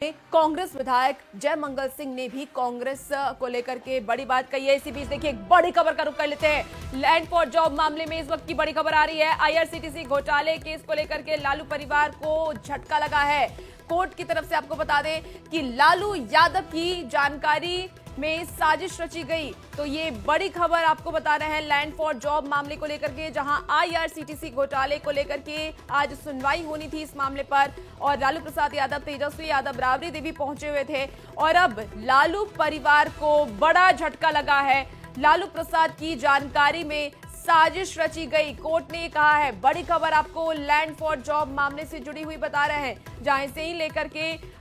कांग्रेस विधायक जय मंगल सिंह ने भी कांग्रेस को लेकर के बड़ी बात कही है। इसी बीच देखिए एक बड़ी खबर का रुख कर लेते हैं। लैंड फॉर जॉब मामले में इस वक्त की बड़ी खबर आ रही है। आईआरसीटीसी घोटाले केस को लेकर के लालू परिवार को झटका लगा है। कोर्ट की तरफ से आपको बता दें कि लालू यादव की जानकारी में साजिश रची गई। तो ये बड़ी खबर आपको बता रहे हैं लैंड फॉर जॉब मामले को लेकर के, जहां आईआरसीटीसी घोटाले को लेकर के आज सुनवाई होनी थी इस मामले पर, और लालू प्रसाद यादव, तेजस्वी यादव, राबड़ी देवी पहुंचे हुए थे। और अब लालू परिवार को बड़ा झटका लगा है। लालू प्रसाद की जानकारी में साजिश रची गई, कोर्ट ने कहा है। बड़ी खबर आपको लैंड फॉर जॉब मामले से जुड़ी हुई बता रहे हैं, जहां से ही लेकर के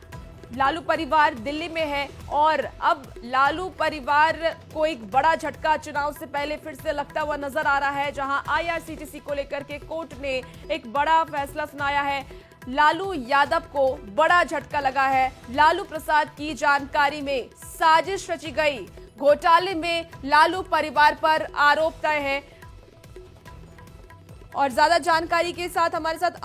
लालू परिवार दिल्ली में है। और अब लालू परिवार को एक बड़ा झटका चुनाव से पहले फिर से लगता हुआ नजर आ रहा है, जहां आईआरसीटीसी को लेकर के कोर्ट ने एक बड़ा फैसला सुनाया है। लालू यादव को बड़ा झटका लगा है। लालू प्रसाद की जानकारी में साजिश रची गई। घोटाले में लालू परिवार पर आरोप तय है। और ज्यादा जानकारी के साथ हमारे साथ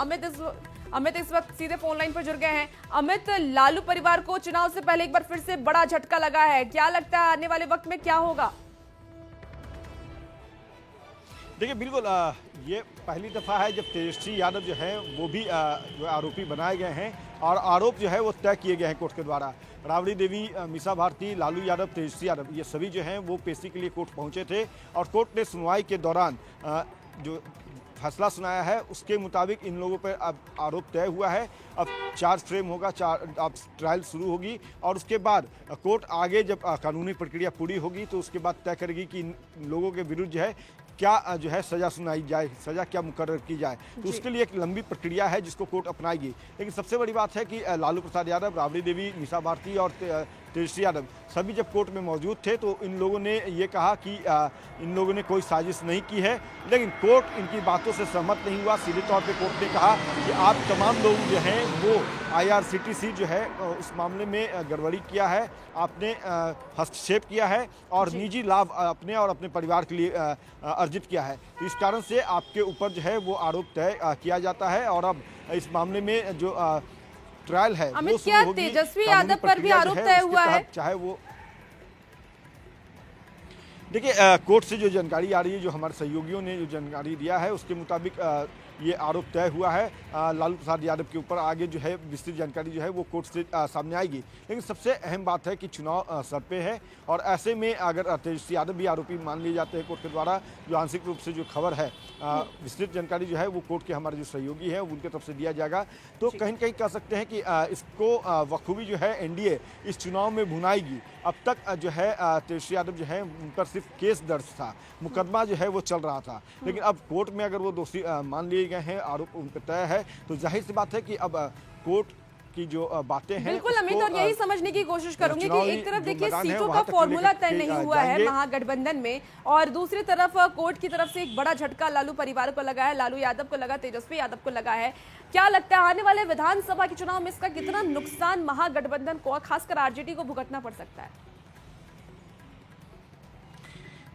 अमित इस वक्त सीधे फोन लाइन पर जुड़ गए हैं। अमित, लालू परिवार को चुनाव से पहले एक बार फिर से बड़ा झटका लगा है, क्या लगता है आने वाले वक्त में क्या होगा? देखिए बिल्कुल ये पहली दफा है जब तेजस्वी यादव जो है वो भी जो आरोपी बनाए गए हैं और आरोप जो है वो तय किए गए हैं कोर्ट के द्वारा। राबड़ी देवी, मीसा भारती, लालू यादव, तेजस्वी यादव, ये सभी जो हैं वो पेशी के लिए कोर्ट पहुंचे थे। और कोर्ट ने सुनवाई के दौरान जो फैसला सुनाया है उसके मुताबिक इन लोगों पर अब आरोप तय हुआ है। अब चार्ज फ्रेम होगा, अब ट्रायल शुरू होगी और उसके बाद कोर्ट आगे जब कानूनी प्रक्रिया पूरी होगी तो उसके बाद तय करेगी कि इन लोगों के विरुद्ध जो है क्या जो है सज़ा सुनाई जाए, सज़ा क्या मुकर्रर की जाए। तो उसके लिए एक लंबी प्रक्रिया है जिसको कोर्ट अपनाएगी। लेकिन सबसे बड़ी बात है कि लालू प्रसाद यादव, राबड़ी देवी, मीसा भारती और तेजस्वी यादव सभी जब कोर्ट में मौजूद थे तो इन लोगों ने ये कहा कि इन लोगों ने कोई साजिश नहीं की है। लेकिन कोर्ट इनकी बातों से सहमत नहीं हुआ। सीधे तौर पे कोर्ट ने कहा कि आप तमाम लोग जो हैं वो आईआरसीटीसी जो है उस मामले में गड़बड़ी किया है, आपने हस्तक्षेप किया है और निजी लाभ अपने और अपने परिवार के लिए अर्जित किया है। तो इस कारण से आपके ऊपर जो है वो आरोप तय किया जाता है। और अब इस मामले में जो ट्रायल है अमित, क्या तेजस्वी यादव पर भी आरोप तय हुआ है? चाहे वो देखिए कोर्ट से जो जानकारी आ रही है, जो हमारे सहयोगियों ने जो जानकारी दिया है उसके मुताबिक ये आरोप तय हुआ है लालू प्रसाद यादव के ऊपर। आगे जो है विस्तृत जानकारी जो है वो कोर्ट से सामने आएगी। लेकिन सबसे अहम बात है कि चुनाव सर पे है और ऐसे में अगर तेजस्वी यादव भी आरोपी मान लिए जाते हैं कोर्ट के द्वारा, जो आंशिक रूप से जो खबर है विस्तृत जानकारी जो है वो कोर्ट के हमारे जो सहयोगी हैं उनकी तरफ से दिया जाएगा। तो कहीं न कहीं कह सकते हैं कि इसको बखूबी जो है एनडीए इस चुनाव में भुनाएगी। अब तक जो है तेजस्वी यादव जो है उन पर सिर्फ केस दर्ज था, मुकदमा जो है वो चल रहा था। लेकिन अब कोर्ट में अगर वो दोषी मान लिए गए हैं, आरोप उन पर तय है, तो जाहिर सी बात है कि अब कोर्ट की जो बातें हैं बिल्कुल अमित, और यही समझने की कोशिश करूंगी कि एक तरफ देखिए सीटों का फॉर्मूला तय नहीं हुआ है महागठबंधन में, और दूसरी तरफ कोर्ट की तरफ से एक बड़ा झटका लालू परिवार को लगा है, लालू यादव को लगा, तेजस्वी यादव को लगा है। क्या लगता है आने वाले विधानसभा के चुनाव में इसका कितना नुकसान महागठबंधन को, खासकर आरजेडी को भुगतना पड़ सकता है?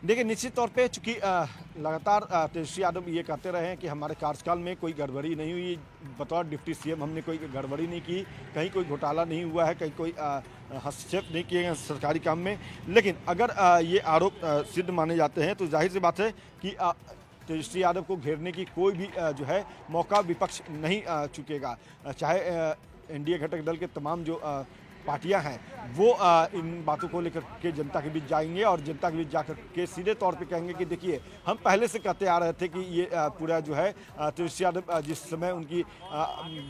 देखिए निश्चित तौर पे चूंकि लगातार तेजस्वी यादव ये कहते रहे हैं कि हमारे कार्यकाल में कोई गड़बड़ी नहीं हुई, बतौर डिप्टी सीएम हमने कोई गड़बड़ी नहीं की, कहीं कोई घोटाला नहीं हुआ है, कहीं कोई हस्तक्षेप नहीं किए गए सरकारी काम में। लेकिन अगर ये आरोप सिद्ध माने जाते हैं तो जाहिर सी बात है कि तेजस्वी यादव को घेरने की कोई भी जो है मौका विपक्ष नहीं चुकेगा। चाहे एनडीए घटक दल के तमाम जो पार्टियां हैं वो इन बातों को लेकर के जनता के बीच जाएंगे और जनता के बीच जाकर के सीधे तौर पे कहेंगे कि देखिए हम पहले से कहते आ रहे थे कि ये पूरा जो है तेजस्वी यादव जिस समय उनकी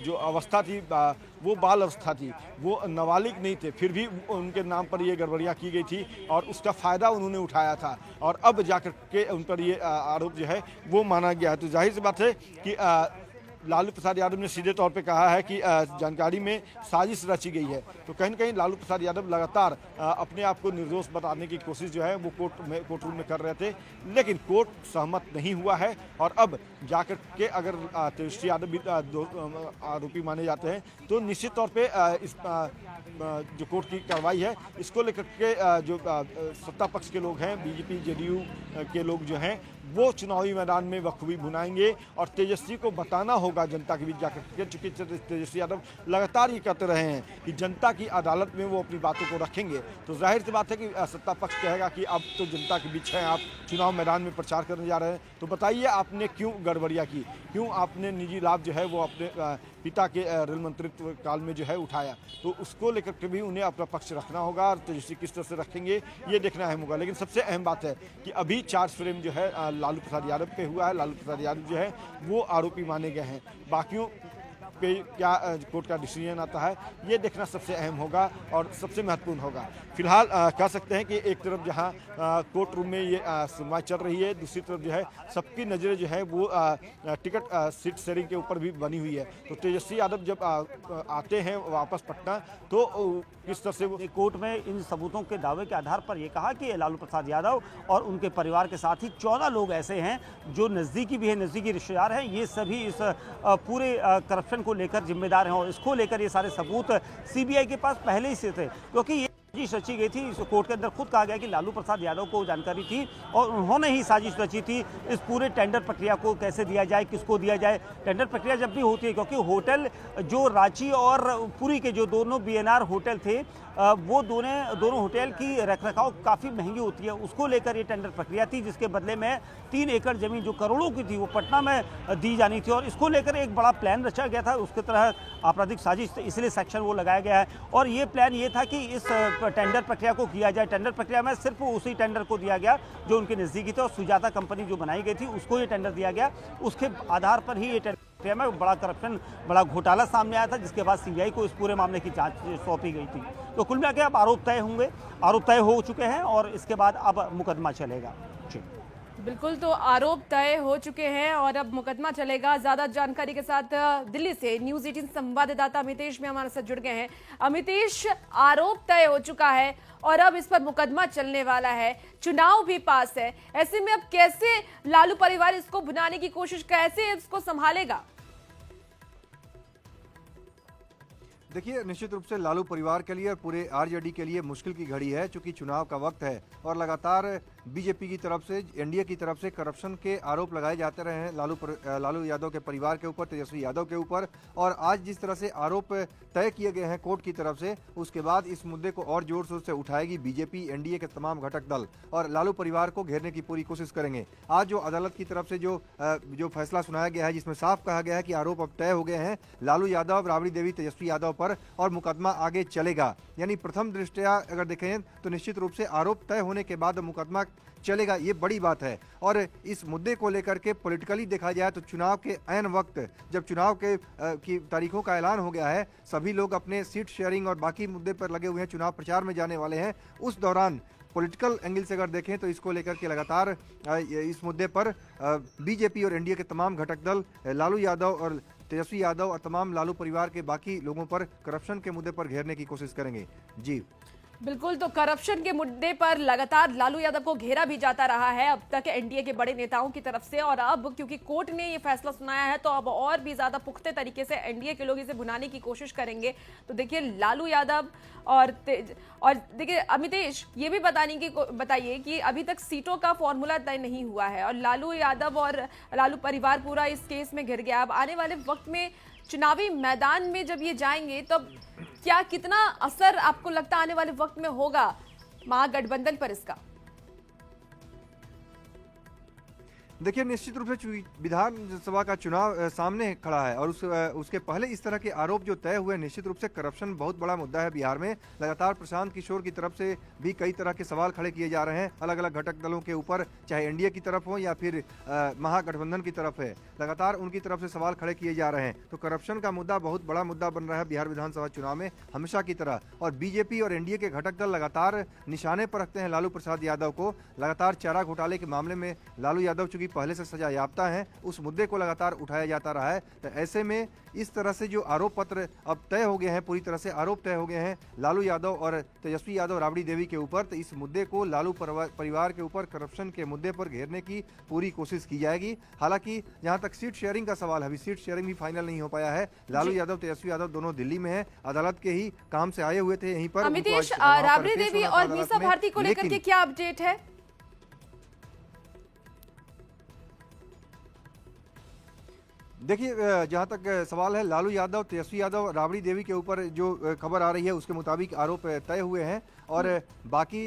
जो अवस्था थी वो बाल अवस्था थी, वो नाबालिग नहीं थे, फिर भी उनके नाम पर ये गड़बड़ियाँ की गई थी और उसका फ़ायदा उन्होंने उठाया था और अब जाकर के उन पर ये आरोप जो है वो माना गया है। तो जाहिर सी बात है कि लालू प्रसाद यादव ने सीधे तौर पे कहा है कि जानकारी में साजिश रची गई है। तो कहीं न कहीं लालू प्रसाद यादव लगातार अपने आप को निर्दोष बताने की कोशिश जो है वो कोर्ट रूम में कर रहे थे, लेकिन कोर्ट सहमत नहीं हुआ है। और अब जाकर के अगर तेजस्वी यादव भी आरोपी माने जाते हैं तो निश्चित तौर पे इस जो कोर्ट की कार्रवाई है इसको लेकर के जो सत्ता पक्ष के लोग हैं, बीजेपी जेडीयू के लोग जो हैं वो चुनावी मैदान में बखूबी भुनाएंगे और तेजस्वी को बताना होगा होगा जनता के बीच जाकर के, चूंकि तेजस्वी यादव लगातार ये कहते रहे हैं कि जनता की अदालत में वो अपनी बातों को रखेंगे। तो जाहिर सी बात है कि सत्ता पक्ष कहेगा कि अब तो जनता के बीच है, आप चुनाव मैदान में प्रचार करने जा रहे हैं, तो बताइए आपने क्यों गड़बड़ियाँ की, क्यों आपने निजी लाभ जो है वो अपने पिता के रेल मंत्रित्व काल में जो है उठाया। तो उसको लेकर के भी उन्हें अपना पक्ष रखना होगा और तेजस्वी किस तरह से रखेंगे ये देखना अहम होगा। लेकिन सबसे अहम बात है कि अभी चार्ज फ्रेम जो है लालू प्रसाद यादव पे हुआ है। लालू प्रसाद यादव जो है वो आरोपी माने गए हैं, बाकियों पे क्या कोर्ट का डिसीजन आता है ये देखना सबसे अहम होगा और सबसे महत्वपूर्ण होगा। फिलहाल कह सकते हैं कि एक तरफ जहां कोर्ट रूम में ये सुनवाई चल रही है, दूसरी तरफ जो है सबकी नज़रें जो है वो टिकट सीट शेयरिंग के ऊपर भी बनी हुई है। तो तेजस्वी यादव जब आते हैं वापस पटना तो किस तरह से वो कोर्ट में इन सबूतों के दावे के आधार पर यह कहा कि लालू प्रसाद यादव और उनके परिवार के साथ ही 14 लोग ऐसे हैं जो नज़दीकी भी है, नज़दीकी रिश्तेदार हैं, ये सभी इस पूरे करप्शन को लेकर जिम्मेदार हैं और इसको लेकर ये सारे सबूत सीबीआई के पास पहले ही से थे, क्योंकि ये साजिश रची गई थी। इस कोर्ट के अंदर खुद कहा गया कि लालू प्रसाद यादव को जानकारी थी और उन्होंने ही साजिश रची थी इस पूरे टेंडर प्रक्रिया को कैसे दिया जाए, किसको दिया जाए। टेंडर प्रक्रिया जब भी होती है, क्योंकि होटल जो रांची और पुरी के जो दोनों बीएनआर होटल थे वो दोनों होटल की रखरखाव काफ़ी महंगी होती है, उसको लेकर ये टेंडर प्रक्रिया थी, जिसके बदले में 3 एकड़ जमीन जो करोड़ों की थी वो पटना में दी जानी थी और इसको लेकर एक बड़ा प्लान रचा गया था। उसके तरह आपराधिक साजिश, इसलिए सेक्शन वो लगाया गया है और ये प्लान ये था कि इस टेंडर प्रक्रिया को किया जाए। टेंडर प्रक्रिया में सिर्फ उसी टेंडर को दिया गया जो उनके नज़दीकी थे और सुजाता कंपनी जो बनाई गई थी उसको ये टेंडर दिया गया। उसके आधार पर ही ये टेंडर में बड़ा करप्शन, बड़ा घोटाला सामने आया था, जिसके बाद सीबीआई को इस पूरे मामले की जांच सौंपी गई थी। तो कुल मिला के अब आरोप तय होंगे, आरोप तय हो चुके हैं और इसके बाद अब मुकदमा चलेगा। जी बिल्कुल, तो आरोप तय हो चुके हैं और अब मुकदमा चलेगा। ज्यादा जानकारी के साथ दिल्ली से न्यूज़ 18 संवाददाता अमितेश भी हमारे साथ जुड़ गए हैं। अमितेश, आरोप तय हो चुका है और अब इस पर मुकदमा चलने वाला है, चुनाव भी पास है, ऐसे में अब कैसे लालू परिवार इसको भुनाने की कोशिश, कैसे इसको संभालेगा? देखिए, निश्चित रूप से लालू परिवार के लिए और पूरे आरजेडी के लिए मुश्किल की घड़ी है, क्योंकि चुनाव का वक्त है और लगातार बीजेपी की तरफ से, एनडीए की तरफ से करप्शन के आरोप लगाए जाते रहे हैं लालू यादव के परिवार के ऊपर, तेजस्वी यादव के ऊपर। और आज जिस तरह से आरोप तय किए गए हैं कोर्ट की तरफ से, उसके बाद इस मुद्दे को और जोर शोर से उठाएगी बीजेपी, एनडीए के तमाम घटक दल और लालू परिवार को घेरने की पूरी कोशिश करेंगे। आज जो अदालत की तरफ से जो फैसला सुनाया गया है, जिसमें साफ कहा गया है कि आरोप अब तय हो गए हैं लालू यादव, राबड़ी देवी, तेजस्वी यादव पर और मुकदमा आगे चलेगा। यानी प्रथम दृष्टया अगर देखें तो निश्चित रूप से आरोप तय होने के बाद मुकदमा चलेगा, ये बड़ी बात है। और इस मुद्दे को लेकर के पॉलिटिकली देखा जाए तो चुनाव के ऐन वक्त, जब चुनाव की तारीखों का ऐलान हो गया है, सभी लोग अपने सीट शेयरिंग और बाकी मुद्दे पर लगे हुए हैं, चुनाव प्रचार में जाने वाले हैं, उस दौरान पॉलिटिकल एंगल से अगर देखें तो इसको लेकर के लगातार इस मुद्दे पर बीजेपी और एनडीए के तमाम घटक दल लालू यादव और तेजस्वी यादव और तमाम लालू परिवार के बाकी लोगों पर करप्शन के मुद्दे पर घेरने की कोशिश करेंगे। जी बिल्कुल, तो करप्शन के मुद्दे पर लगातार लालू यादव को घेरा भी जाता रहा है अब तक एनडीए के बड़े नेताओं की तरफ से, और अब क्योंकि कोर्ट ने ये फैसला सुनाया है तो अब और भी ज्यादा पुख्ते तरीके से एनडीए के लोग इसे भुनाने की कोशिश करेंगे। तो देखिए लालू यादव और देखिए अमितेश, ये भी बताइए कि अभी तक सीटों का फॉर्मूला तय नहीं हुआ है और लालू यादव और लालू परिवार पूरा इस केस में घिर गया। अब आने वाले वक्त में चुनावी मैदान में जब ये जाएंगे तब क्या, कितना असर आपको लगता आने वाले वक्त में होगा महागठबंधन पर इसका? देखिए, निश्चित रूप से विधानसभा का चुनाव सामने खड़ा है और उसके पहले इस तरह के आरोप जो तय हुए, निश्चित रूप से करप्शन बहुत बड़ा मुद्दा है बिहार में। लगातार प्रशांत किशोर की तरफ से भी कई तरह के सवाल खड़े किए जा रहे हैं अलग अलग घटक दलों के ऊपर, चाहे एनडीए की तरफ हो या फिर महागठबंधन की तरफ है, लगातार उनकी तरफ से सवाल खड़े किए जा रहे हैं। तो करप्शन का मुद्दा बहुत बड़ा मुद्दा बन रहा है बिहार विधानसभा चुनाव में हमेशा की तरह, और बीजेपी और एनडीए के घटक दल लगातार निशाने पर रखते हैं लालू प्रसाद यादव को। लगातार चारा घोटाले के मामले में लालू यादव चूंकि पहले से सजा याफ्ता है, उस मुद्दे को लगातार उठाया जाता रहा है। तो ऐसे में इस तरह से जो आरोप पत्र अब तय हो गए हैं, पूरी तरह से आरोप तय हो गए हैं लालू यादव और तेजस्वी यादव, राबड़ी देवी के ऊपर, तो इस मुद्दे को लालू परिवार के ऊपर, करप्शन के मुद्दे पर घेरने की पूरी कोशिश की जाएगी। हालांकि जहां तक सीट शेयरिंग का सवाल है, अभी सीट शेयरिंग भी फाइनल नहीं हो पाया है। लालू यादव, तेजस्वी यादव दोनों दिल्ली में है, अदालत के ही काम से आए हुए थे यहीं पर। अमितेश, राबड़ी देवी और मीसा भारती को लेकर के क्या अपडेट है? देखिए जहाँ तक सवाल है लालू यादव, तेजस्वी यादव, राबड़ी देवी के ऊपर जो खबर आ रही है उसके मुताबिक आरोप तय हुए हैं। और बाकी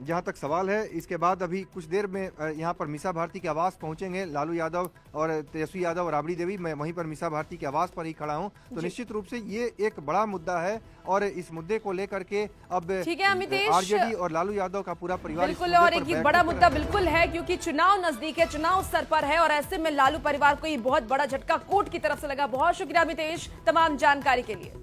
जहाँ तक सवाल है इसके बाद अभी कुछ देर में यहाँ पर मीसा भारती के आवास पहुंचेंगे लालू यादव और तेजस्वी यादव और राबड़ी देवी। मैं वहीं पर मीसा भारती के आवास पर ही खड़ा हूं। तो निश्चित रूप से ये एक बड़ा मुद्दा है और इस मुद्दे को लेकर के अब ठीक है अमितेश, आरजेडी और लालू यादव का पूरा परिवार बिल्कुल, और एक बड़ा मुद्दा बिल्कुल है क्योंकि चुनाव नजदीक है, चुनाव सर पर है और ऐसे में लालू परिवार को ये बहुत बड़ा झटका कोर्ट की तरफ से लगा। बहुत शुक्रिया अमितेश तमाम जानकारी के लिए।